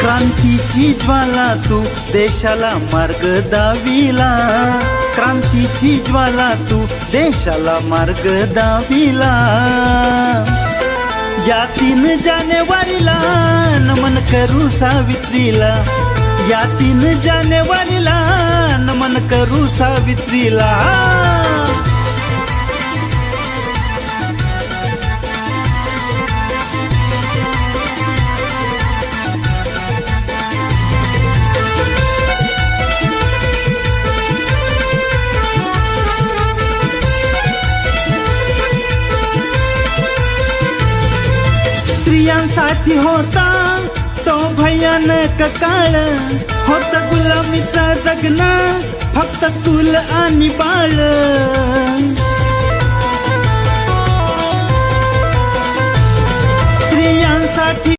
क्रांतीची ज्वाला तू देशाला मार्ग दाविला, क्रांतीची ज्वाला तू देशाला मार्ग दाविला। या 3 जानेवारीला नमन करू सावित्रीला, या 3 जानेवारीला नमन करू सावित्रीला। स्त्रियांसाठी होता तो भयानक काळ, होता गुलामीचा जगणं फक्त चूल आणि बाळ। स्त्रियांसाठी